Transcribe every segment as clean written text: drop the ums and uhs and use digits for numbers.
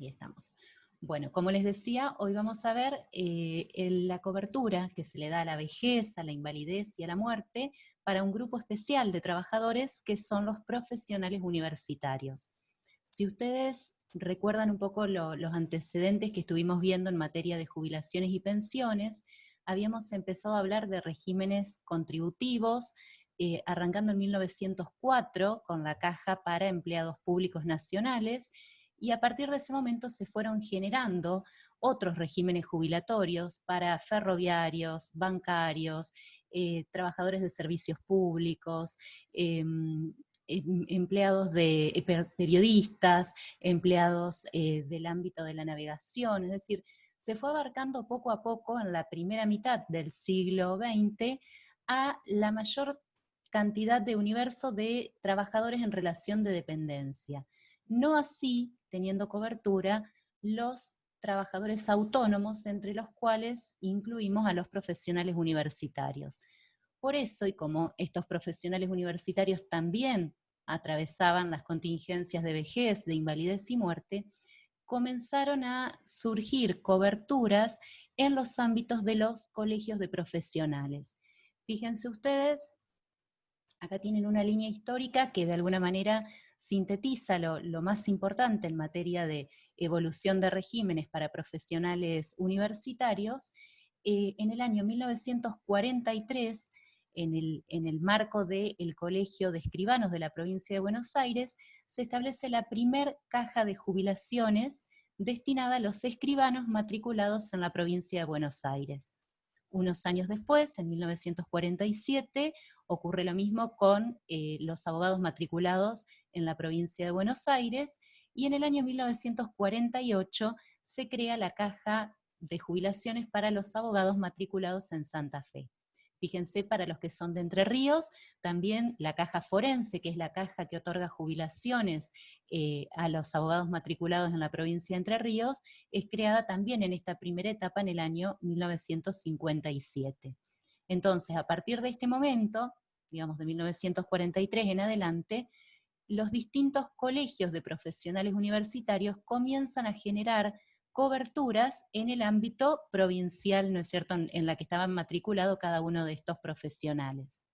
Ahí estamos. Bueno, como les decía, hoy vamos a ver la cobertura que se le da a la vejez, a la invalidez y a la muerte para un grupo especial de trabajadores que son los profesionales universitarios. Si ustedes recuerdan un poco los antecedentes que estuvimos viendo en materia de jubilaciones y pensiones, habíamos empezado a hablar de regímenes contributivos, arrancando en 1904 con la Caja para Empleados Públicos Nacionales, y a partir de ese momento se fueron generando otros regímenes jubilatorios para ferroviarios, bancarios, trabajadores de servicios públicos, empleados periodistas, empleados del ámbito de la navegación, es decir, se fue abarcando poco a poco en la primera mitad del siglo XX a la mayor cantidad de universo de trabajadores en relación de dependencia. No así, teniendo cobertura, los trabajadores autónomos, entre los cuales incluimos a los profesionales universitarios. Por eso, y como estos profesionales universitarios también atravesaban las contingencias de vejez, de invalidez y muerte, comenzaron a surgir coberturas en los ámbitos de los colegios de profesionales. Fíjense ustedes, acá tienen una línea histórica que de alguna manera sintetiza lo más importante en materia de evolución de regímenes para profesionales universitarios. En el año 1943, en el marco del Colegio de Escribanos de la provincia de Buenos Aires, se establece la primer caja de jubilaciones destinada a los escribanos matriculados en la provincia de Buenos Aires. Unos años después, en 1947, ocurre lo mismo con los abogados matriculados en la provincia de Buenos Aires, y en el año 1948 se crea la Caja de Jubilaciones para los abogados matriculados en Santa Fe. Fíjense, para los que son de Entre Ríos, también la Caja Forense, que es la caja que otorga jubilaciones a los abogados matriculados en la provincia de Entre Ríos, es creada también en esta primera etapa en el año 1957. Entonces, a partir de este momento, digamos de 1943 en adelante, los distintos colegios de profesionales universitarios comienzan a generar coberturas en el ámbito provincial, ¿no es cierto?, en la que estaban matriculados cada uno de estos profesionales.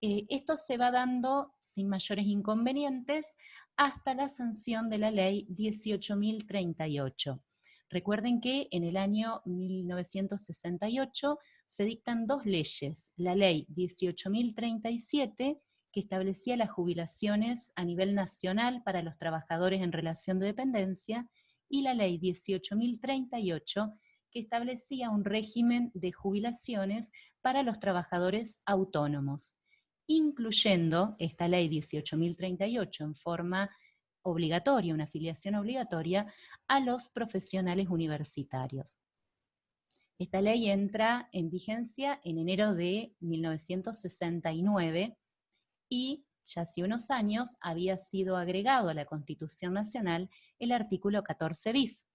Esto se va dando sin mayores inconvenientes hasta la sanción de la ley 18.038. Recuerden que en el año 1968 se dictan dos leyes, la ley 18.037, que establecía las jubilaciones a nivel nacional para los trabajadores en relación de dependencia, y la ley 18.038, que establecía un régimen de jubilaciones para los trabajadores autónomos, incluyendo esta ley 18.038 en forma obligatoria, una afiliación obligatoria a los profesionales universitarios. Esta ley entra en vigencia en enero de 1969 y ya hace unos años había sido agregado a la Constitución Nacional el artículo 14 bis.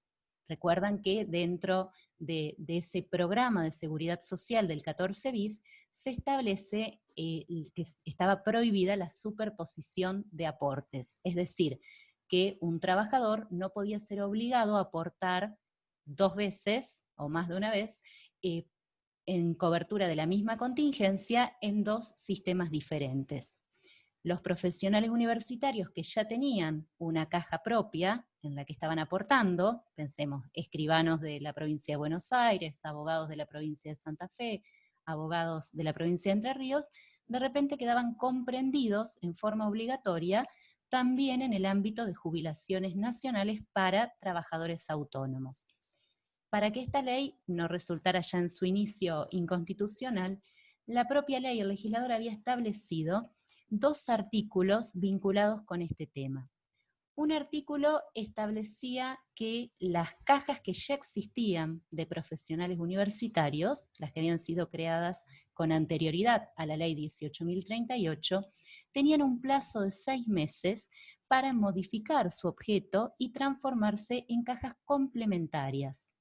Recuerdan que dentro de ese programa de seguridad social del 14 bis se establece que estaba prohibida la superposición de aportes, es decir, que un trabajador no podía ser obligado a aportar dos veces o más de una vez en cobertura de la misma contingencia en dos sistemas diferentes. Los profesionales universitarios que ya tenían una caja propia en la que estaban aportando, pensemos, escribanos de la provincia de Buenos Aires, abogados de la provincia de Santa Fe, abogados de la provincia de Entre Ríos, de repente quedaban comprendidos en forma obligatoria también en el ámbito de jubilaciones nacionales para trabajadores autónomos. Para que esta ley no resultara ya en su inicio inconstitucional, la propia ley, el legislador había establecido dos artículos vinculados con este tema. Un artículo establecía que las cajas que ya existían de profesionales universitarios, las que habían sido creadas con anterioridad a la ley 18.038, tenían un plazo de 6 meses para modificar su objeto y transformarse en cajas complementarias.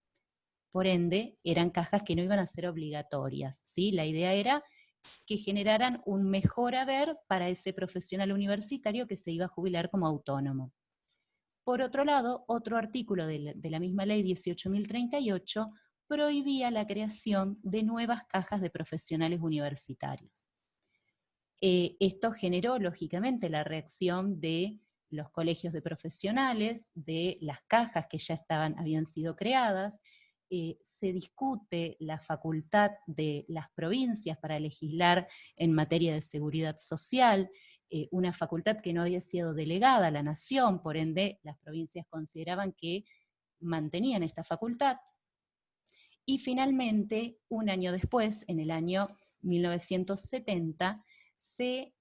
Por ende, eran cajas que no iban a ser obligatorias, ¿sí? La idea era que generaran un mejor haber para ese profesional universitario que se iba a jubilar como autónomo. Por otro lado, otro artículo de la misma ley 18.038 prohibía la creación de nuevas cajas de profesionales universitarios. Esto generó, lógicamente, la reacción de los colegios de profesionales, de las cajas que ya habían sido creadas. Se discute la facultad de las provincias para legislar en materia de seguridad social, una facultad que no había sido delegada a la nación, por ende las provincias consideraban que mantenían esta facultad. Y finalmente, un año después, en el año 1970, se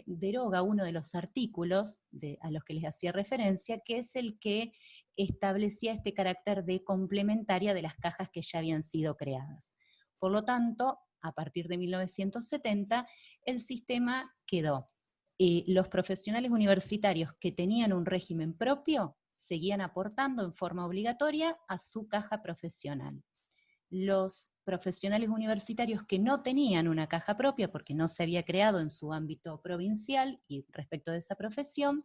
deroga uno de los artículos a los que les hacía referencia, que es el que establecía este carácter de complementaria de las cajas que ya habían sido creadas. Por lo tanto, a partir de 1970, el sistema quedó. Los profesionales universitarios que tenían un régimen propio seguían aportando en forma obligatoria a su caja profesional. Los profesionales universitarios que no tenían una caja propia porque no se había creado en su ámbito provincial y respecto de esa profesión,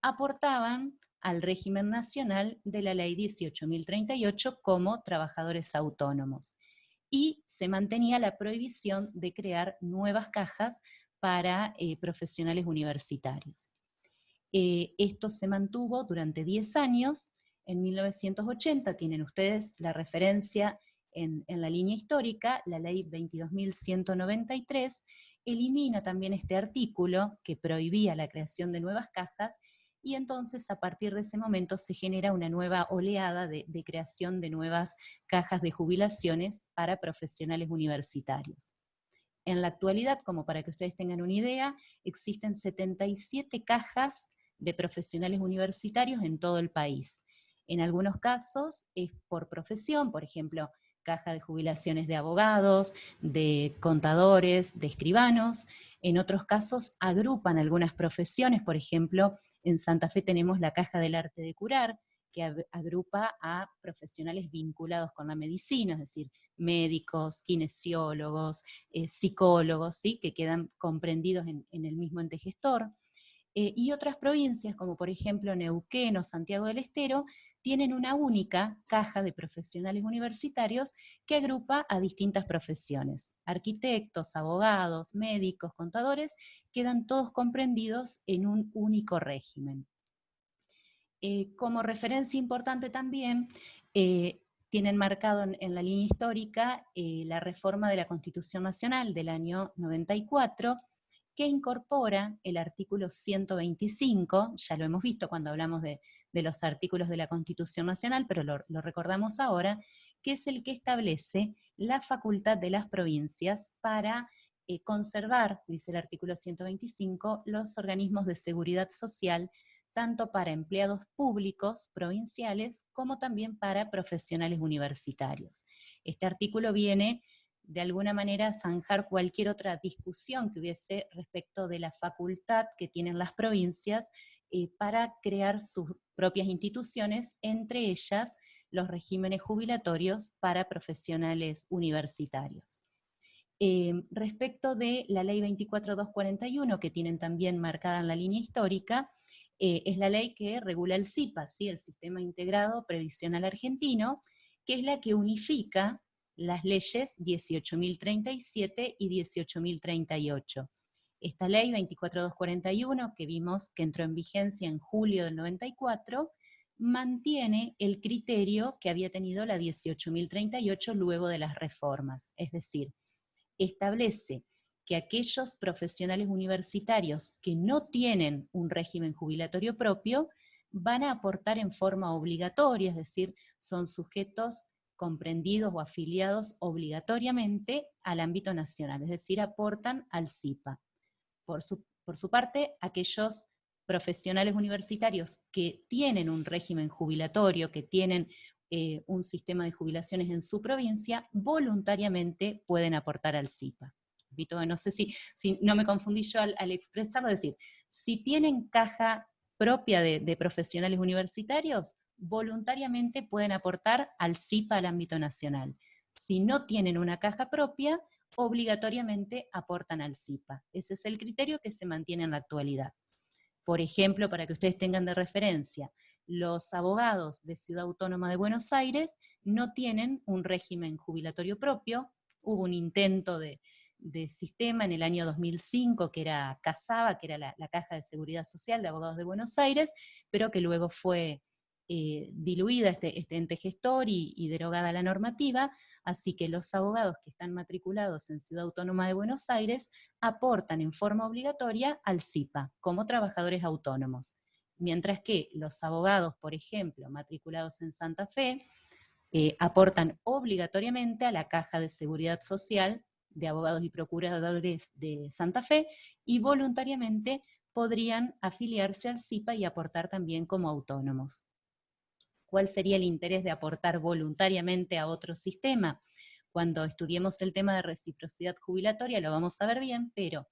aportaban al régimen nacional de la ley 18.038 como trabajadores autónomos. Y se mantenía la prohibición de crear nuevas cajas para profesionales universitarios. Esto se mantuvo durante 10 años. En 1980 tienen ustedes la referencia en la línea histórica, la ley 22.193 elimina también este artículo que prohibía la creación de nuevas cajas, y entonces a partir de ese momento se genera una nueva oleada de creación de nuevas cajas de jubilaciones para profesionales universitarios. En la actualidad, como para que ustedes tengan una idea, existen 77 cajas de profesionales universitarios en todo el país. En algunos casos es por profesión, por ejemplo, caja de jubilaciones de abogados, de contadores, de escribanos. En otros casos agrupan algunas profesiones, por ejemplo, en Santa Fe tenemos la caja del arte de curar, que agrupa a profesionales vinculados con la medicina, es decir, médicos, kinesiólogos, psicólogos, ¿sí?, que quedan comprendidos en el mismo ente gestor. Y otras provincias, como por ejemplo Neuquén o Santiago del Estero, tienen una única caja de profesionales universitarios que agrupa a distintas profesiones. Arquitectos, abogados, médicos, contadores, quedan todos comprendidos en un único régimen. Como referencia importante también, tienen marcado en la línea histórica la reforma de la Constitución Nacional del año 94, que incorpora el artículo 125, ya lo hemos visto cuando hablamos de los artículos de la Constitución Nacional, pero lo recordamos ahora, que es el que establece la facultad de las provincias para conservar, dice el artículo 125, los organismos de seguridad social, tanto para empleados públicos provinciales como también para profesionales universitarios. Este artículo viene de alguna manera a zanjar cualquier otra discusión que hubiese respecto de la facultad que tienen las provincias para crear sus propias instituciones, entre ellas los regímenes jubilatorios para profesionales universitarios. Respecto de la ley 24.241, que tienen también marcada en la línea histórica, es la ley que regula el SIPA, ¿sí?, el Sistema Integrado Previsional Argentino, que es la que unifica las leyes 18.037 y 18.038. Esta ley 24.241, que vimos que entró en vigencia en julio del 94, mantiene el criterio que había tenido la 18.038 luego de las reformas, es decir, establece que aquellos profesionales universitarios que no tienen un régimen jubilatorio propio van a aportar en forma obligatoria, es decir, son sujetos comprendidos o afiliados obligatoriamente al ámbito nacional, es decir, aportan al SIPA. Por su parte, aquellos profesionales universitarios que tienen un régimen jubilatorio, que tienen un sistema de jubilaciones en su provincia, voluntariamente pueden aportar al SIPA. No sé si no me confundí yo al expresarlo, es decir, si tienen caja propia de profesionales universitarios, voluntariamente pueden aportar al SIPA al ámbito nacional. Si no tienen una caja propia, obligatoriamente aportan al SIPA. Ese es el criterio que se mantiene en la actualidad. Por ejemplo, para que ustedes tengan de referencia, los abogados de Ciudad Autónoma de Buenos Aires no tienen un régimen jubilatorio propio. Hubo un intento de sistema en el año 2005, que era CASABA, que era la Caja de Seguridad Social de Abogados de Buenos Aires, pero que luego fue diluida este ente gestor y derogada la normativa, así que los abogados que están matriculados en Ciudad Autónoma de Buenos Aires aportan en forma obligatoria al SIPA, como trabajadores autónomos, mientras que los abogados, por ejemplo, matriculados en Santa Fe, aportan obligatoriamente a la Caja de Seguridad Social de Abogados y Procuradores de Santa Fe, y voluntariamente podrían afiliarse al SIPA y aportar también como autónomos. ¿Cuál sería el interés de aportar voluntariamente a otro sistema? Cuando estudiemos el tema de reciprocidad jubilatoria lo vamos a ver bien, pero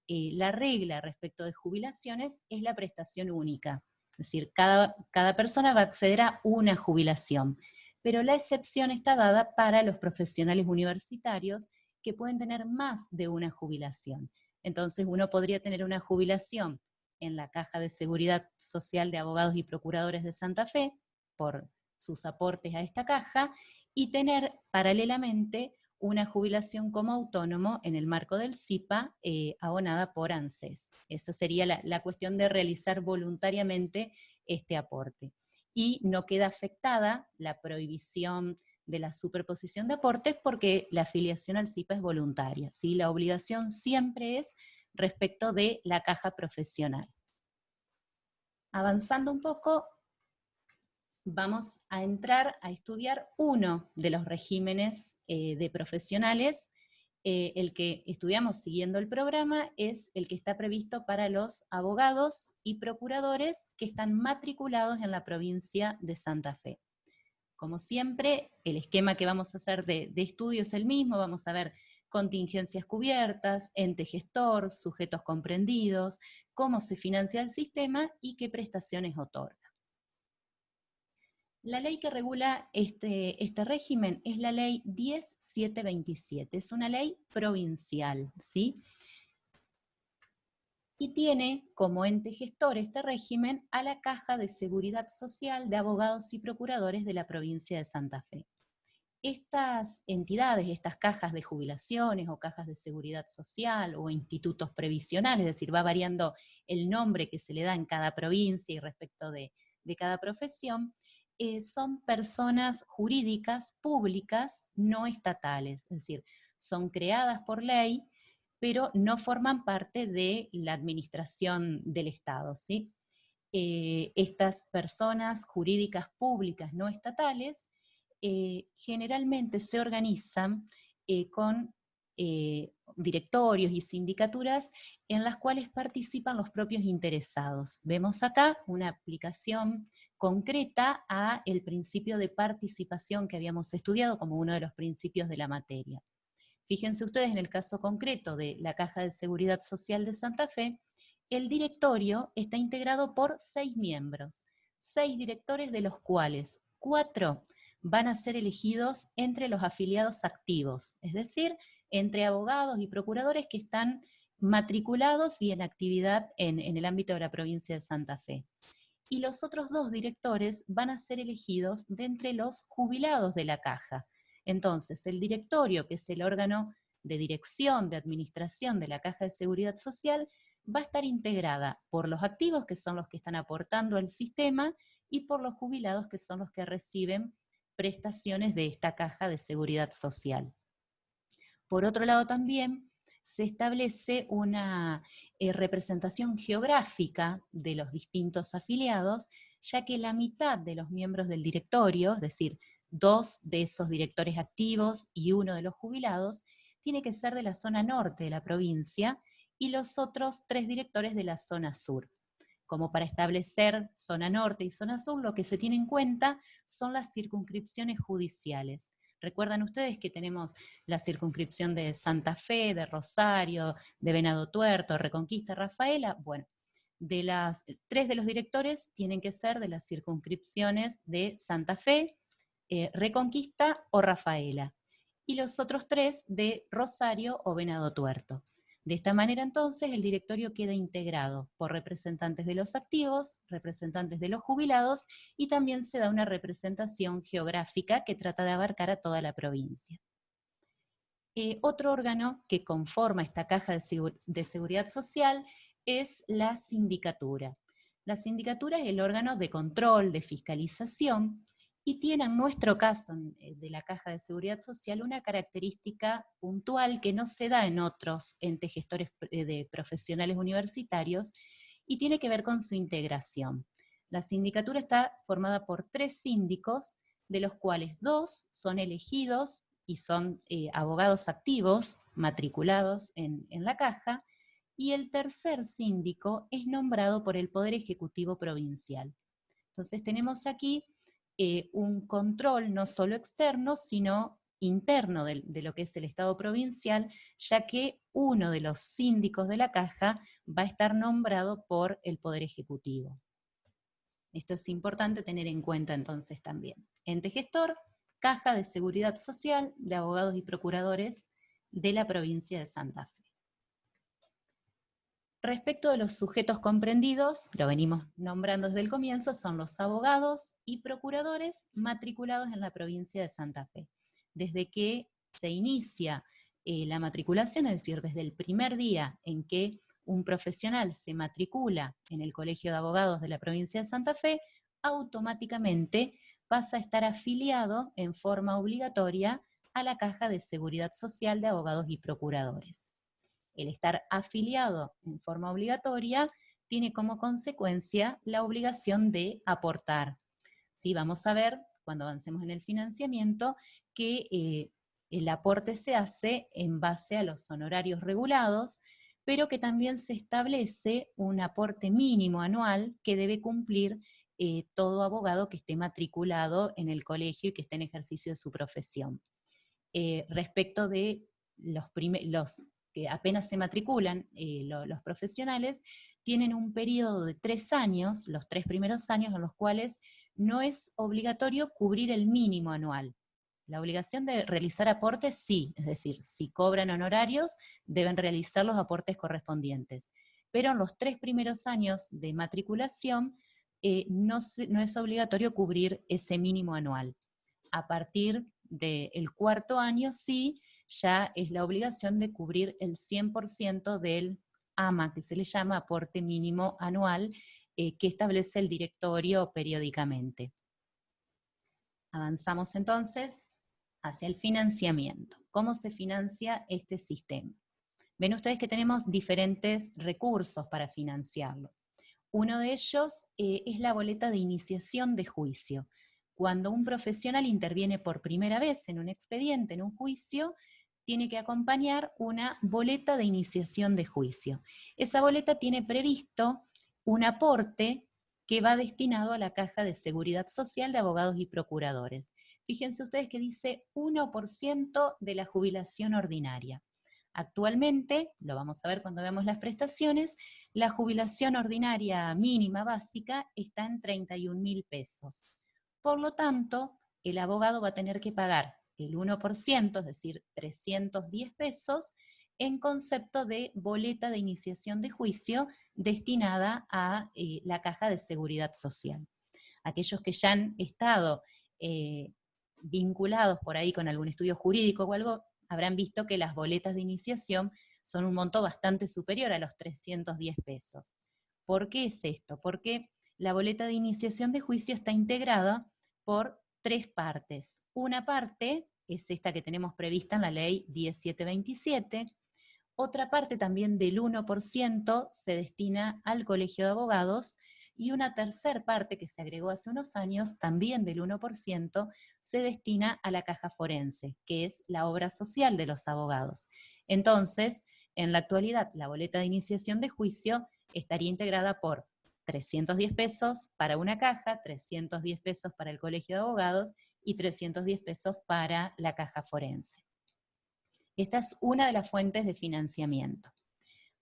la regla respecto de jubilaciones es la prestación única. Es decir, cada persona va a acceder a una jubilación, pero la excepción está dada para los profesionales universitarios que pueden tener más de una jubilación. Entonces uno podría tener una jubilación en la Caja de Seguridad Social de Abogados y Procuradores de Santa Fe, por sus aportes a esta caja, y tener paralelamente una jubilación como autónomo en el marco del SIPA abonada por ANSES. Esa sería la cuestión de realizar voluntariamente este aporte. Y no queda afectada la prohibición de la superposición de aportes porque la afiliación al SIPA es voluntaria, ¿sí? La obligación siempre es respecto de la caja profesional. Avanzando un poco, vamos a entrar a estudiar uno de los regímenes de profesionales. El que estudiamos siguiendo el programa es el que está previsto para los abogados y procuradores que están matriculados en la provincia de Santa Fe. Como siempre, el esquema que vamos a hacer de estudio es el mismo. Vamos a ver contingencias cubiertas, ente gestor, sujetos comprendidos, cómo se financia el sistema y qué prestaciones otorga. La ley que regula este régimen es la ley 10.727, es una ley provincial, ¿sí? Y tiene como ente gestor este régimen a la Caja de Seguridad Social de Abogados y Procuradores de la provincia de Santa Fe. Estas entidades, estas cajas de jubilaciones o cajas de seguridad social o institutos previsionales, es decir, va variando el nombre que se le da en cada provincia y respecto de cada profesión, son personas jurídicas públicas no estatales, es decir, son creadas por ley, pero no forman parte de la administración del Estado, ¿sí? Estas personas jurídicas públicas no estatales generalmente se organizan con directorios y sindicaturas en las cuales participan los propios interesados. Vemos acá una aplicación concreta a el principio de participación que habíamos estudiado como uno de los principios de la materia. Fíjense ustedes en el caso concreto de la Caja de Seguridad Social de Santa Fe, el directorio está integrado por 6 miembros, 6 directores de los cuales 4 van a ser elegidos entre los afiliados activos, es decir, entre abogados y procuradores que están matriculados y en actividad en el ámbito de la provincia de Santa Fe. Y los otros 2 directores van a ser elegidos de entre los jubilados de la caja. Entonces, el directorio, que es el órgano de dirección, de administración de la Caja de Seguridad Social, va a estar integrada por los activos, que son los que están aportando al sistema, y por los jubilados, que son los que reciben prestaciones de esta Caja de Seguridad Social. Por otro lado también se establece una representación geográfica de los distintos afiliados, ya que la mitad de los miembros del directorio, es decir, 2 de esos directores activos y 1 de los jubilados, tiene que ser de la zona norte de la provincia y los otros 3 directores de la zona sur. Como para establecer zona norte y zona sur, lo que se tiene en cuenta son las circunscripciones judiciales. Recuerdan ustedes que tenemos la circunscripción de Santa Fe, de Rosario, de Venado Tuerto, Reconquista, Rafaela. Bueno, de las 3 de los directores tienen que ser de las circunscripciones de Santa Fe, Reconquista o Rafaela. Y los otros 3 de Rosario o Venado Tuerto. De esta manera entonces el directorio queda integrado por representantes de los activos, representantes de los jubilados y también se da una representación geográfica que trata de abarcar a toda la provincia. Otro órgano que conforma esta caja de seguridad social es la sindicatura. La sindicatura es el órgano de control, de fiscalización, y tiene en nuestro caso de la caja de seguridad social una característica puntual que no se da en otros entes gestores de profesionales universitarios y tiene que ver con su integración. La sindicatura está formada por 3 síndicos, de los cuales 2 son elegidos y son abogados activos, matriculados en la caja, y el tercer síndico es nombrado por el Poder Ejecutivo Provincial. Entonces tenemos aquí un control no solo externo, sino interno de lo que es el Estado provincial, ya que uno de los síndicos de la caja va a estar nombrado por el Poder Ejecutivo. Esto es importante tener en cuenta entonces también. Ente gestor, Caja de Seguridad Social de Abogados y Procuradores de la provincia de Santa Fe. Respecto de los sujetos comprendidos, lo venimos nombrando desde el comienzo, son los abogados y procuradores matriculados en la provincia de Santa Fe. Desde que se inicia la matriculación, es decir, desde el primer día en que un profesional se matricula en el Colegio de Abogados de la provincia de Santa Fe, automáticamente pasa a estar afiliado en forma obligatoria a la Caja de Seguridad Social de Abogados y Procuradores. El estar afiliado en forma obligatoria tiene como consecuencia la obligación de aportar. ¿Sí? Vamos a ver, cuando avancemos en el financiamiento, que el aporte se hace en base a los honorarios regulados, pero que también se establece un aporte mínimo anual que debe cumplir todo abogado que esté matriculado en el colegio y que esté en ejercicio de su profesión. Respecto de los que apenas se matriculan, los profesionales, tienen un periodo de 3 años, los 3 primeros años, en los cuales no es obligatorio cubrir el mínimo anual. La obligación de realizar aportes sí, es decir, si cobran honorarios, deben realizar los aportes correspondientes. Pero en los 3 primeros años de matriculación no es obligatorio cubrir ese mínimo anual. A partir del 4.º año sí, ya es la obligación de cubrir el 100% del AMA, que se le llama aporte mínimo anual, que establece el directorio periódicamente. Avanzamos entonces hacia el financiamiento. ¿Cómo se financia este sistema? Ven ustedes que tenemos diferentes recursos para financiarlo. Uno de ellos es la boleta de iniciación de juicio. Cuando un profesional interviene por primera vez en un expediente, en un juicio, tiene que acompañar una boleta de iniciación de juicio. Esa boleta tiene previsto un aporte que va destinado a la Caja de Seguridad Social de Abogados y Procuradores. Fíjense ustedes que dice 1% de la jubilación ordinaria. Actualmente, lo vamos a ver cuando veamos las prestaciones, la jubilación ordinaria mínima básica está en 31.000 pesos. Por lo tanto, el abogado va a tener que pagar el 1%, es decir, 310 pesos, en concepto de boleta de iniciación de juicio destinada a la Caja de Seguridad Social. Aquellos que ya han estado vinculados por ahí con algún estudio jurídico o algo, habrán visto que las boletas de iniciación son un monto bastante superior a los 310 pesos. ¿Por qué es esto? Porque la boleta de iniciación de juicio está integrada por 3 partes. Una parte es esta que tenemos prevista en la ley 1727, otra parte también del 1% se destina al Colegio de Abogados, y una tercera parte que se agregó hace unos años, también del 1%, se destina a la caja forense, que es la obra social de los abogados. Entonces, en la actualidad, la boleta de iniciación de juicio estaría integrada por 310 pesos para una caja, 310 pesos para el Colegio de Abogados y 310 pesos para la caja forense. Esta es una de las fuentes de financiamiento.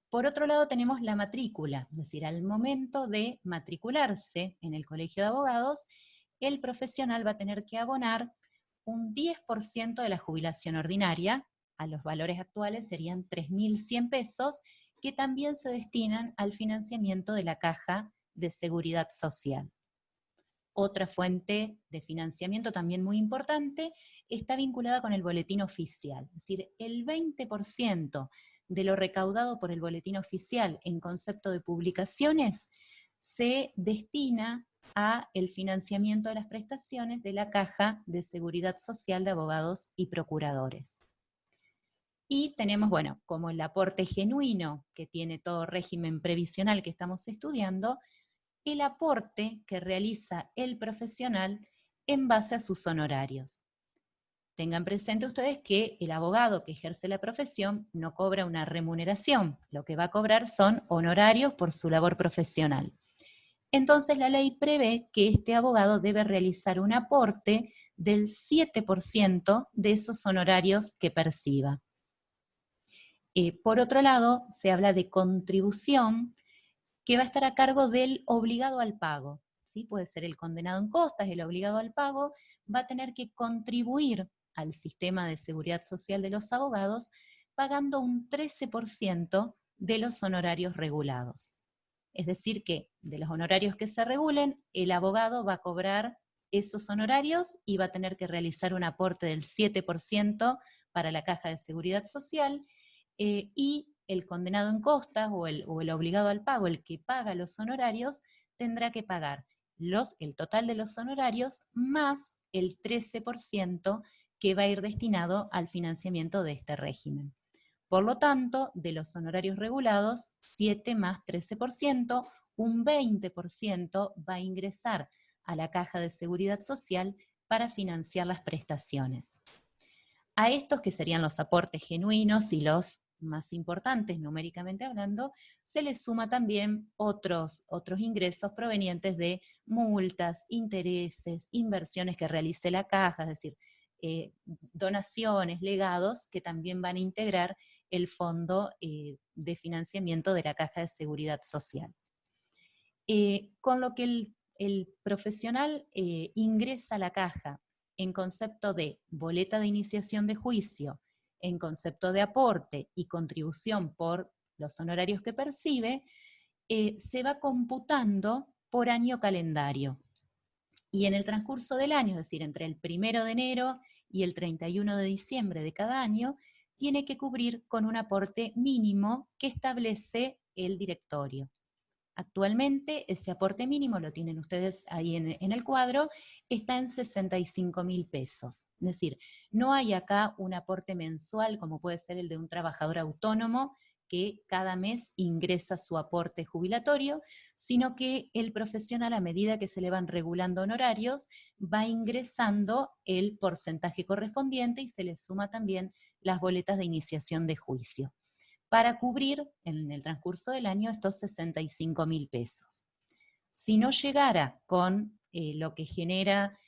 Por otro lado tenemos la matrícula, es decir, al momento de matricularse en el Colegio de Abogados, el profesional va a tener que abonar un 10% de la jubilación ordinaria, a los valores actuales serían 3.100 pesos, que también se destinan al financiamiento de la Caja de Seguridad Social. Otra fuente de financiamiento también muy importante está vinculada con el boletín oficial, es decir, el 20% de lo recaudado por el boletín oficial en concepto de publicaciones se destina a el financiamiento de las prestaciones de la Caja de Seguridad Social de Abogados y Procuradores. Y tenemos, bueno, como el aporte genuino que tiene todo régimen previsional que estamos estudiando, el aporte que realiza el profesional en base a sus honorarios. Tengan presente ustedes que el abogado que ejerce la profesión no cobra una remuneración, lo que va a cobrar son honorarios por su labor profesional. Entonces la ley prevé que este abogado debe realizar un aporte del 7% de esos honorarios que perciba. Por otro lado, se habla de contribución que va a estar a cargo del obligado al pago. ¿Sí? Puede ser el condenado en costas, el obligado al pago, va a tener que contribuir al sistema de seguridad social de los abogados pagando un 13% de los honorarios regulados. Es decir que de los honorarios que se regulen, el abogado va a cobrar esos honorarios y va a tener que realizar un aporte del 7% para la Caja de Seguridad Social, y el condenado en costas o el obligado al pago, el que paga los honorarios, tendrá que pagar el total de los honorarios más el 13% que va a ir destinado al financiamiento de este régimen. Por lo tanto, de los honorarios regulados, 7 más 13%, un 20% va a ingresar a la Caja de Seguridad Social para financiar las prestaciones. A estos, que serían los aportes genuinos y los más importantes numéricamente hablando, se les suma también otros ingresos provenientes de multas, intereses, inversiones que realice la caja, es decir, donaciones, legados, que también van a integrar el fondo de financiamiento de la Caja de Seguridad Social. Con lo que el profesional ingresa a la caja en concepto de boleta de iniciación de juicio, en concepto de aporte y contribución por los honorarios que percibe, se va computando por año calendario. Y en el transcurso del año, es decir, entre el 1 de enero y el 31 de diciembre de cada año, tiene que cubrir con un aporte mínimo que establece el directorio. Actualmente ese aporte mínimo, lo tienen ustedes ahí en el cuadro, está en 65.000 pesos. Es decir, no hay acá un aporte mensual como puede ser el de un trabajador autónomo que cada mes ingresa su aporte jubilatorio, sino que el profesional, a medida que se le van regulando honorarios, va ingresando el porcentaje correspondiente y se le suma también las boletas de iniciación de juicio, para cubrir en el transcurso del año estos 65.000 pesos. Si no llegara con lo que genera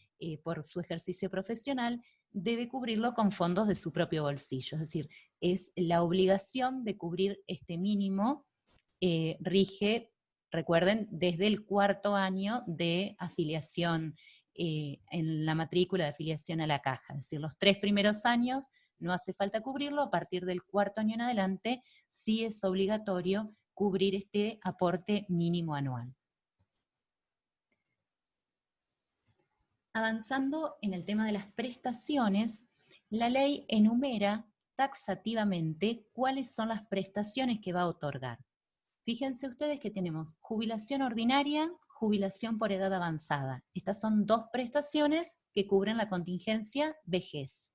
por su ejercicio profesional, debe cubrirlo con fondos de su propio bolsillo, es decir, es la obligación de cubrir este mínimo, rige, recuerden, desde el 4.º año de afiliación en la matrícula de afiliación a la caja, es decir, los 3 primeros años no hace falta cubrirlo, a partir del 4.º año en adelante sí es obligatorio cubrir este aporte mínimo anual. Avanzando en el tema de las prestaciones, la ley enumera taxativamente cuáles son las prestaciones que va a otorgar. Fíjense ustedes que tenemos jubilación ordinaria, jubilación por edad avanzada. Estas son 2 prestaciones que cubren la contingencia vejez.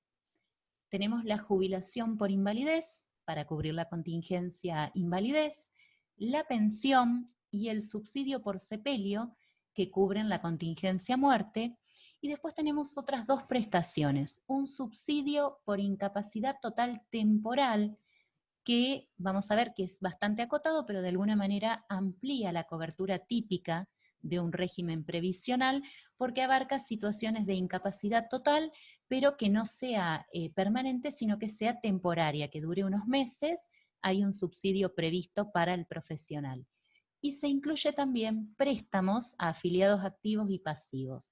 Tenemos la jubilación por invalidez, para cubrir la contingencia invalidez, la pensión y el subsidio por sepelio, que cubren la contingencia muerte, y después tenemos otras 2 prestaciones, un subsidio por incapacidad total temporal, que vamos a ver que es bastante acotado, pero de alguna manera amplía la cobertura típica de un régimen previsional, porque abarca situaciones de incapacidad total, pero que no sea permanente, sino que sea temporaria, que dure unos meses. Hay un subsidio previsto para el profesional. Y se incluye también préstamos a afiliados activos y pasivos.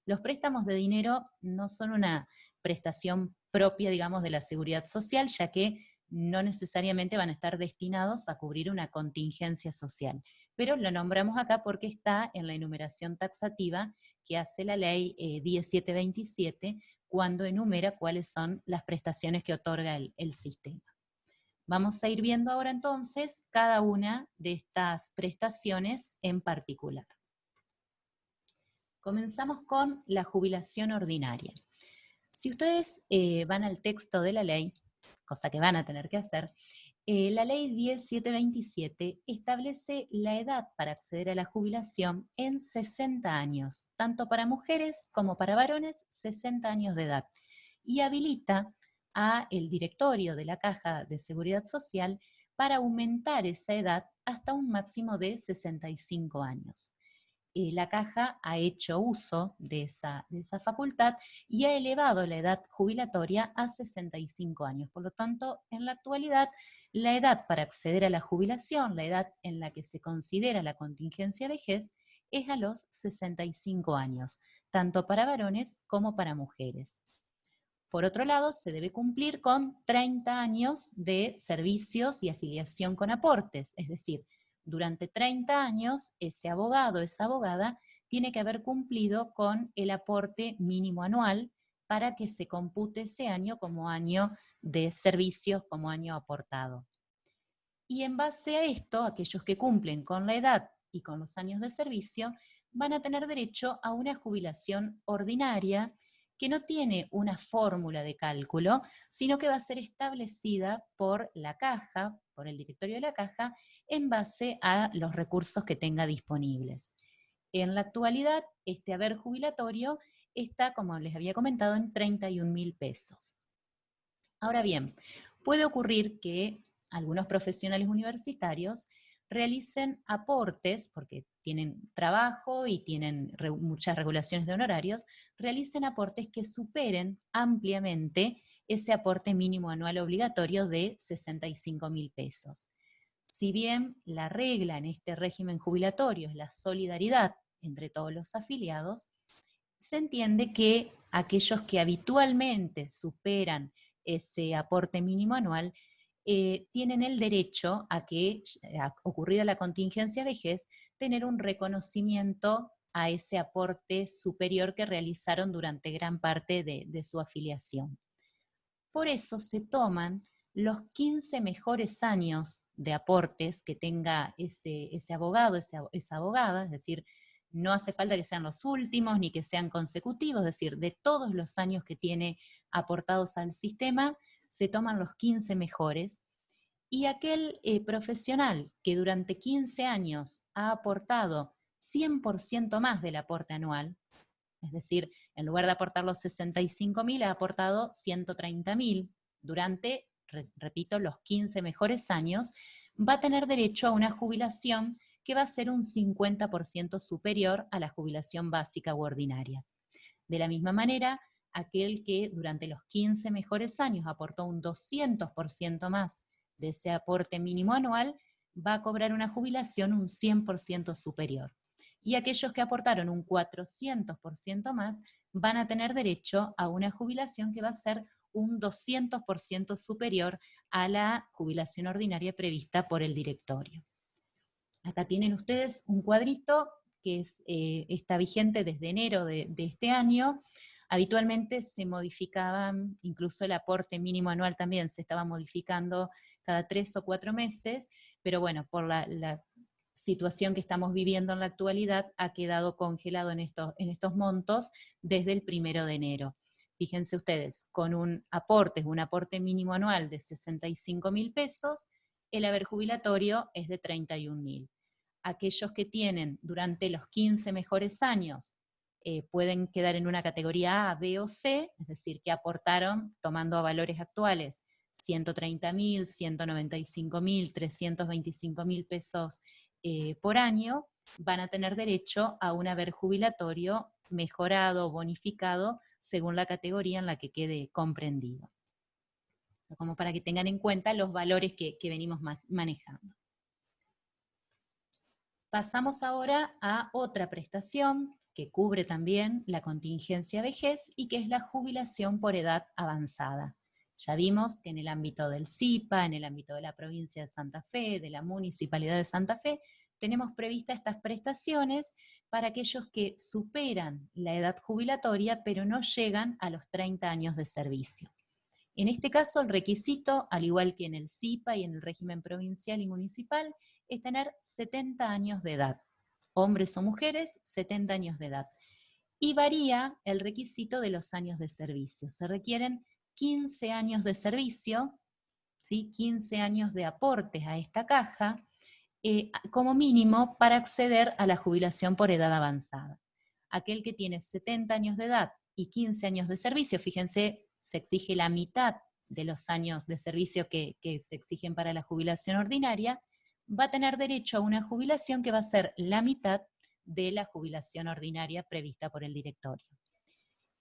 Los préstamos de dinero no son una prestación propia, digamos, de la seguridad social, ya que no necesariamente van a estar destinados a cubrir una contingencia social. Pero lo nombramos acá porque está en la enumeración taxativa que hace la ley 1727 cuando enumera cuáles son las prestaciones que otorga el sistema. Vamos a ir viendo ahora entonces cada una de estas prestaciones en particular. Comenzamos con la jubilación ordinaria. Si ustedes van al texto de la ley, cosa que van a tener que hacer, la ley 10727 establece la edad para acceder a la jubilación en 60 años, tanto para mujeres como para varones, 60 años de edad, y habilita a el directorio de la Caja de Seguridad Social para aumentar esa edad hasta un máximo de 65 años. La Caja ha hecho uso de esa facultad y ha elevado la edad jubilatoria a 65 años. Por lo tanto, en la actualidad, la edad para acceder a la jubilación, la edad en la que se considera la contingencia vejez, es a los 65 años, tanto para varones como para mujeres. Por otro lado, se debe cumplir con 30 años de servicios y afiliación con aportes, es decir, durante 30 años ese abogado, esa abogada, tiene que haber cumplido con el aporte mínimo anual para que se compute ese año como año de servicios, como año aportado. Y en base a esto, aquellos que cumplen con la edad y con los años de servicio van a tener derecho a una jubilación ordinaria que no tiene una fórmula de cálculo, sino que va a ser establecida por la Caja, por el directorio de la Caja, en base a los recursos que tenga disponibles. En la actualidad, este haber jubilatorio está, como les había comentado, en 31.000 pesos. Ahora bien, puede ocurrir que algunos profesionales universitarios realicen aportes, porque tienen trabajo y tienen muchas regulaciones de honorarios, realicen aportes que superen ampliamente ese aporte mínimo anual obligatorio de 65.000 pesos. Si bien la regla en este régimen jubilatorio es la solidaridad entre todos los afiliados, se entiende que aquellos que habitualmente superan ese aporte mínimo anual tienen el derecho a que, ocurrida la contingencia vejez, tener un reconocimiento a ese aporte superior que realizaron durante gran parte de su afiliación. Por eso se toman los 15 mejores años de aportes que tenga ese abogado, esa abogada, es decir, no hace falta que sean los últimos ni que sean consecutivos, es decir, de todos los años que tiene aportados al sistema, se toman los 15 mejores, y aquel profesional que durante 15 años ha aportado 100% más del aporte anual, es decir, en lugar de aportar los 65.000, ha aportado 130.000 durante, repito, los 15 mejores años, va a tener derecho a una jubilación que va a ser un 50% superior a la jubilación básica u ordinaria. De la misma manera, aquel que durante los 15 mejores años aportó un 200% más de ese aporte mínimo anual, va a cobrar una jubilación un 100% superior. Y aquellos que aportaron un 400% más van a tener derecho a una jubilación que va a ser un 200% superior a la jubilación ordinaria prevista por el directorio. Acá tienen ustedes un cuadrito que está vigente desde enero de este año. Habitualmente se modificaban, incluso el aporte mínimo anual también se estaba modificando cada 3 o 4 meses, pero bueno, por la situación que estamos viviendo en la actualidad, ha quedado congelado en estos montos desde el 1 de enero. Fíjense ustedes, con un aporte mínimo anual de 65.000 pesos, el haber jubilatorio es de 31.000. Aquellos que tienen durante los 15 mejores años pueden quedar en una categoría A, B o C, es decir, que aportaron, tomando a valores actuales, 130.000, 195.000, 325.000 pesos por año, van a tener derecho a un haber jubilatorio mejorado o bonificado según la categoría en la que quede comprendido. Como para que tengan en cuenta los valores que venimos manejando. Pasamos ahora a otra prestación que cubre también la contingencia vejez y que es la jubilación por edad avanzada. Ya vimos que en el ámbito del SIPA, en el ámbito de la provincia de Santa Fe, de la Municipalidad de Santa Fe, tenemos previstas estas prestaciones para aquellos que superan la edad jubilatoria pero no llegan a los 30 años de servicio. En este caso, el requisito, al igual que en el SIPA y en el régimen provincial y municipal, es tener 70 años de edad. Hombres o mujeres, 70 años de edad. Y varía el requisito de los años de servicio. Se requieren 15 años de servicio, ¿sí? 15 años de aportes a esta caja, como mínimo para acceder a la jubilación por edad avanzada. Aquel que tiene 70 años de edad y 15 años de servicio, fíjense, se exige la mitad de los años de servicio que se exigen para la jubilación ordinaria, va a tener derecho a una jubilación que va a ser la mitad de la jubilación ordinaria prevista por el directorio.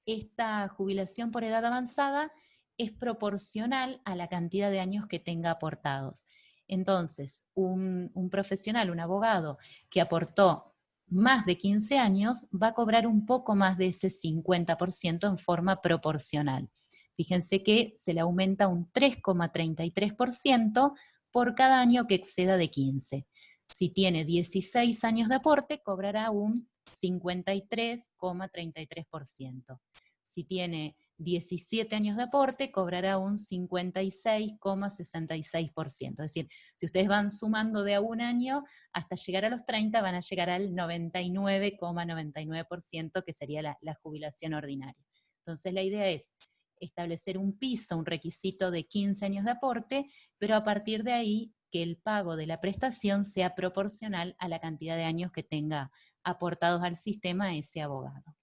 Esta jubilación por edad avanzada es proporcional a la cantidad de años que tenga aportados. Entonces, un profesional, un abogado que aportó más de 15 años va a cobrar un poco más de ese 50% en forma proporcional. Fíjense que se le aumenta un 3,33% por cada año que exceda de 15. Si tiene 16 años de aporte, cobrará un 53,33%. Si tiene 17 años de aporte, cobrará un 56,66%. Es decir, si ustedes van sumando de a un año hasta llegar a los 30, van a llegar al 99,99%, que sería la jubilación ordinaria. Entonces la idea es establecer un piso, un requisito de 15 años de aporte, pero a partir de ahí que el pago de la prestación sea proporcional a la cantidad de años que tenga aportados al sistema ese abogado.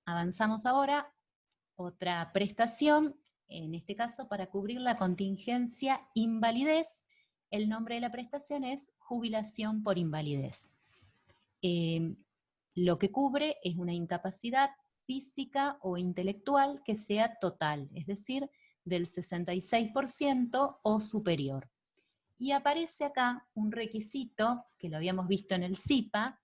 Avanzamos ahora, otra prestación, en este caso para cubrir la contingencia invalidez. El nombre de la prestación es jubilación por invalidez. Lo que cubre es una incapacidad física o intelectual que sea total, es decir, del 66% o superior. Y aparece acá un requisito, que lo habíamos visto en el SIPA,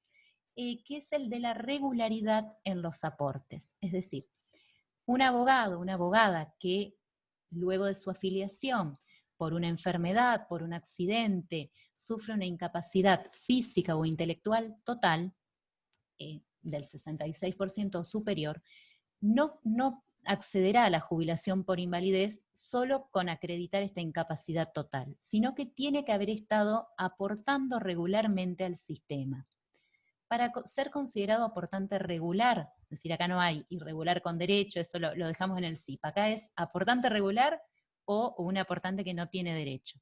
que es el de la regularidad en los aportes. Es decir, un abogado, una abogada que luego de su afiliación por una enfermedad, por un accidente, sufre una incapacidad física o intelectual total, del 66% o superior, no accederá a la jubilación por invalidez solo con acreditar esta incapacidad total, sino que tiene que haber estado aportando regularmente al sistema. Para ser considerado aportante regular, es decir, acá no hay irregular con derecho, eso lo dejamos en el SIP, acá es aportante regular o un aportante que no tiene derecho.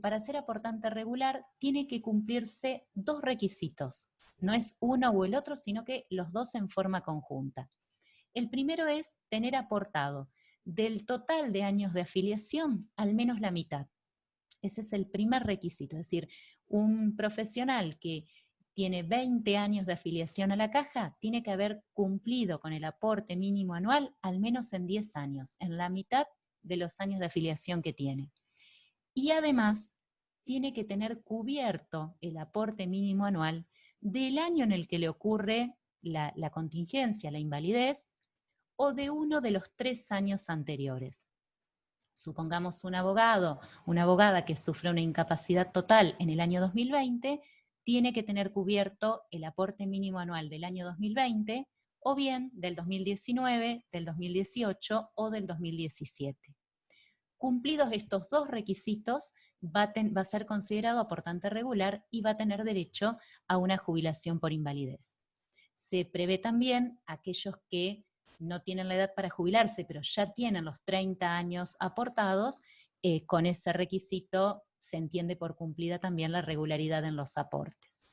Para ser aportante regular tiene que cumplirse dos requisitos, no es uno o el otro, sino que los dos en forma conjunta. El primero es tener aportado del total de años de afiliación al menos la mitad. Ese es el primer requisito, es decir, un profesional que tiene 20 años de afiliación a la caja, tiene que haber cumplido con el aporte mínimo anual al menos en 10 años, en la mitad de los años de afiliación que tiene. Y además, tiene que tener cubierto el aporte mínimo anual del año en el que le ocurre la contingencia, la invalidez, o de uno de los 3 años anteriores. Supongamos un abogado, una abogada que sufre una incapacidad total en el año 2020, tiene que tener cubierto el aporte mínimo anual del año 2020, o bien del 2019, del 2018 o del 2017. Cumplidos estos dos requisitos, va a ser considerado aportante regular y va a tener derecho a una jubilación por invalidez. Se prevé también aquellos que no tienen la edad para jubilarse, pero ya tienen los 30 años aportados, con ese requisito se entiende por cumplida también la regularidad en los aportes.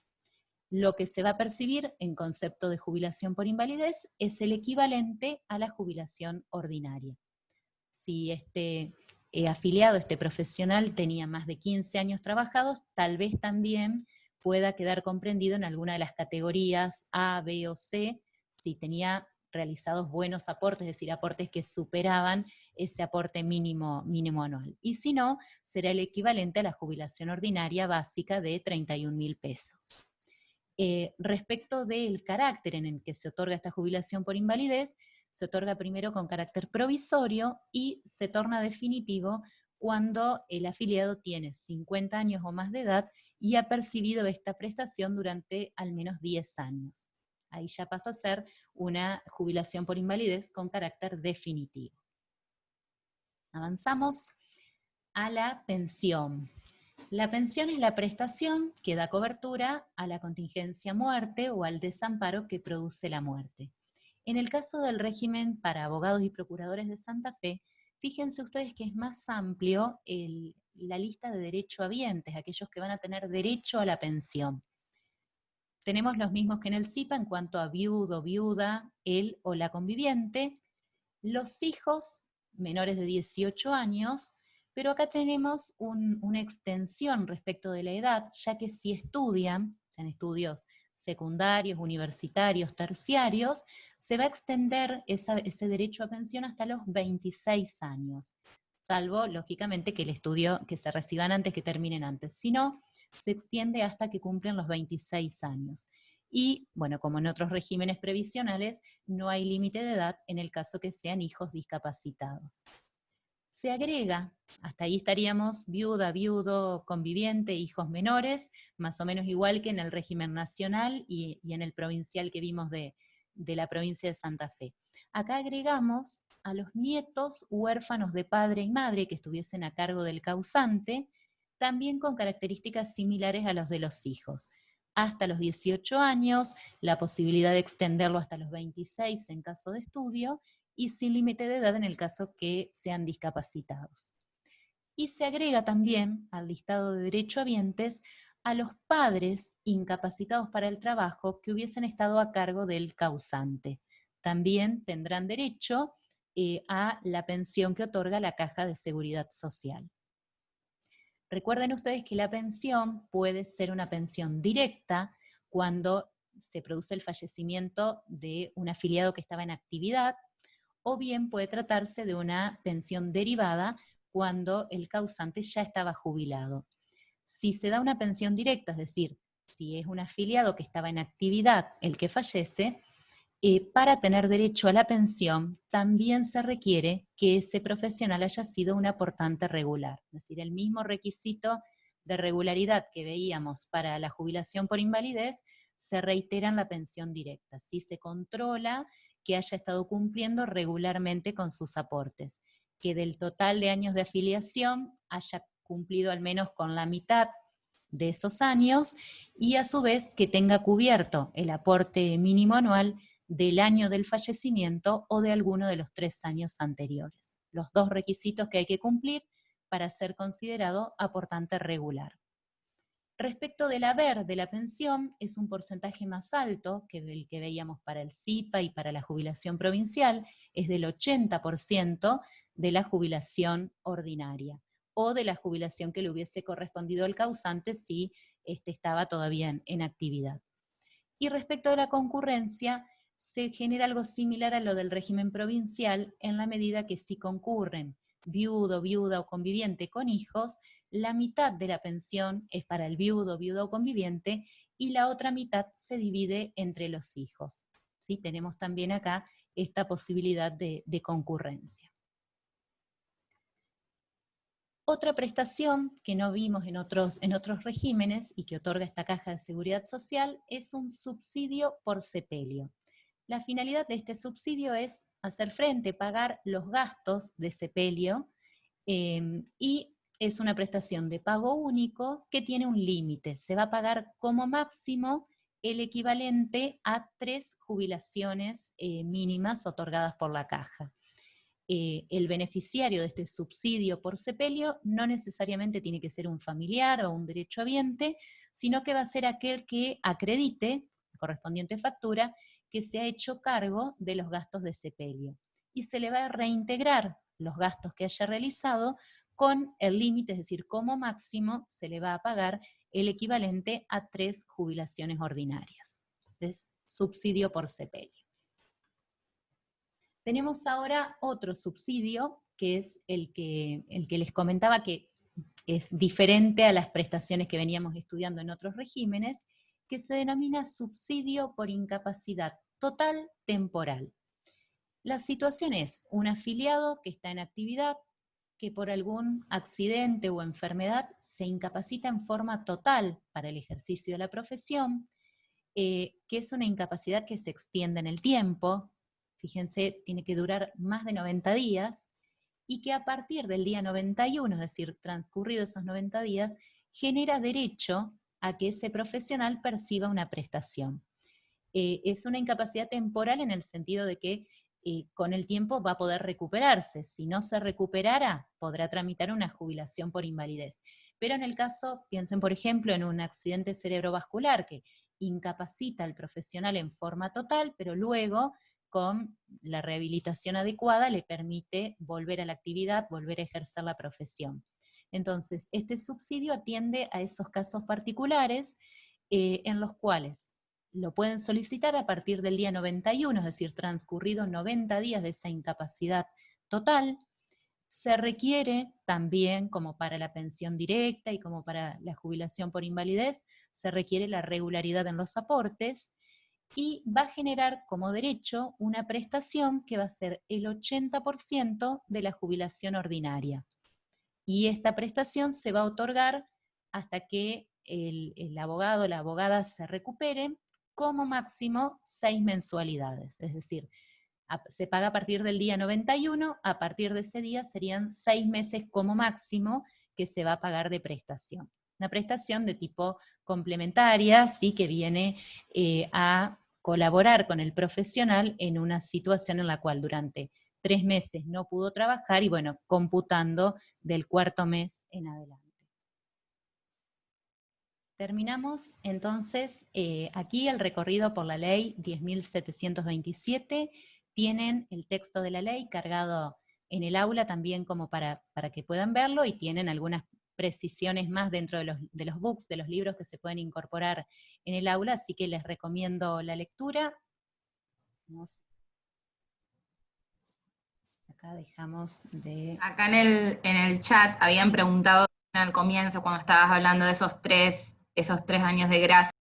Lo que se va a percibir en concepto de jubilación por invalidez es el equivalente a la jubilación ordinaria. Si este afiliado, este profesional, tenía más de 15 años trabajados, tal vez también pueda quedar comprendido en alguna de las categorías A, B o C, si tenía realizados buenos aportes, es decir, aportes que superaban ese aporte mínimo anual. Y si no, será el equivalente a la jubilación ordinaria básica de 31.000 pesos. Respecto del carácter en el que se otorga esta jubilación por invalidez, se otorga primero con carácter provisorio y se torna definitivo cuando el afiliado tiene 50 años o más de edad y ha percibido esta prestación durante al menos 10 años. Ahí ya pasa a ser una jubilación por invalidez con carácter definitivo. Avanzamos a la pensión. La pensión es la prestación que da cobertura a la contingencia muerte o al desamparo que produce la muerte. En el caso del régimen para abogados y procuradores de Santa Fe, fíjense ustedes que es más amplio la lista de derechohabientes, aquellos que van a tener derecho a la pensión. Tenemos los mismos que en el SIPA en cuanto a viudo, viuda, él o la conviviente, los hijos menores de 18 años, pero acá tenemos una extensión respecto de la edad, ya que si estudian, ya en estudios secundarios, universitarios, terciarios, se va a extender ese derecho a pensión hasta los 26 años, salvo, lógicamente, que el estudio, que se reciban antes, que terminen antes. Si no, se extiende hasta que cumplen los 26 años. Y, bueno, como en otros regímenes previsionales, no hay límite de edad en el caso que sean hijos discapacitados. Se agrega, hasta ahí estaríamos viuda, viudo, conviviente, hijos menores, más o menos igual que en el régimen nacional y en el provincial que vimos de la provincia de Santa Fe. Acá agregamos a los nietos huérfanos de padre y madre que estuviesen a cargo del causante, también con características similares a los de los hijos. Hasta los 18 años, la posibilidad de extenderlo hasta los 26 en caso de estudio, y sin límite de edad en el caso que sean discapacitados. Y se agrega también al listado de derechohabientes a los padres incapacitados para el trabajo que hubiesen estado a cargo del causante. También tendrán derecho a la pensión que otorga la Caja de Seguridad Social. Recuerden ustedes que la pensión puede ser una pensión directa cuando se produce el fallecimiento de un afiliado que estaba en actividad, o bien puede tratarse de una pensión derivada cuando el causante ya estaba jubilado. Si se da una pensión directa, es decir, si es un afiliado que estaba en actividad el que fallece, para tener derecho a la pensión también se requiere que ese profesional haya sido un aportante regular. Es decir, el mismo requisito de regularidad que veíamos para la jubilación por invalidez se reitera en la pensión directa. Si se controla que haya estado cumpliendo regularmente con sus aportes, que del total de años de afiliación haya cumplido al menos con la mitad de esos años y a su vez que tenga cubierto el aporte mínimo anual del año del fallecimiento o de alguno de los 3 años anteriores. Los dos requisitos que hay que cumplir para ser considerado aportante regular. Respecto del haber de la pensión, es un porcentaje más alto que el que veíamos para el SIPA y para la jubilación provincial, es del 80% de la jubilación ordinaria, o de la jubilación que le hubiese correspondido al causante si estaba todavía en actividad. Y respecto de la concurrencia, se genera algo similar a lo del régimen provincial, en la medida que si concurren viudo, viuda o conviviente con hijos, la mitad de la pensión es para el viudo, viuda o conviviente, y la otra mitad se divide entre los hijos. ¿Sí? Tenemos también acá esta posibilidad de concurrencia. Otra prestación que no vimos en otros regímenes y que otorga esta Caja de Seguridad Social es un subsidio por sepelio. La finalidad de este subsidio es hacer frente, pagar los gastos de sepelio, y es una prestación de pago único que tiene un límite. Se va a pagar como máximo el equivalente a 3 jubilaciones mínimas otorgadas por la Caja. El beneficiario de este subsidio por sepelio no necesariamente tiene que ser un familiar o un derechohabiente, sino que va a ser aquel que acredite, la correspondiente factura, que se ha hecho cargo de los gastos de sepelio. Y se le va a reintegrar los gastos que haya realizado con el límite, es decir, como máximo se le va a pagar el equivalente a 3 jubilaciones ordinarias. Es subsidio por sepelio. Tenemos ahora otro subsidio, que es el que les comentaba que es diferente a las prestaciones que veníamos estudiando en otros regímenes, que se denomina subsidio por incapacidad total temporal. La situación es un afiliado que está en actividad, que por algún accidente o enfermedad se incapacita en forma total para el ejercicio de la profesión, que es una incapacidad que se extiende en el tiempo, fíjense, tiene que durar más de 90 días, y que a partir del día 91, es decir, transcurridos esos 90 días, genera derecho a que ese profesional perciba una prestación. Es una incapacidad temporal en el sentido de que con el tiempo va a poder recuperarse. Si no se recuperara, podrá tramitar una jubilación por invalidez. Pero en el caso, piensen por ejemplo en un accidente cerebrovascular que incapacita al profesional en forma total, pero luego con la rehabilitación adecuada le permite volver a la actividad, volver a ejercer la profesión. Entonces, este subsidio atiende a esos casos particulares en los cuales lo pueden solicitar a partir del día 91, es decir, transcurridos 90 días de esa incapacidad total. Se requiere también, como para la pensión directa y como para la jubilación por invalidez, se requiere la regularidad en los aportes y va a generar como derecho una prestación que va a ser el 80% de la jubilación ordinaria. Y esta prestación se va a otorgar hasta que el abogado o la abogada se recupere, como máximo 6 mensualidades, es decir, se paga a partir del día 91, a partir de ese día serían 6 meses como máximo que se va a pagar de prestación. Una prestación de tipo complementaria, ¿sí? Que viene a colaborar con el profesional en una situación en la cual durante 3 meses no pudo trabajar y bueno, computando del 4.º mes en adelante. Terminamos entonces aquí el recorrido por la ley 10.727. Tienen el texto de la ley cargado en el aula también como para que puedan verlo, y tienen algunas precisiones más dentro de los books, de los libros que se pueden incorporar en el aula, así que les recomiendo la lectura. Acá dejamos de... Acá en el chat habían preguntado al comienzo, cuando estabas hablando de esos tres años de gracia,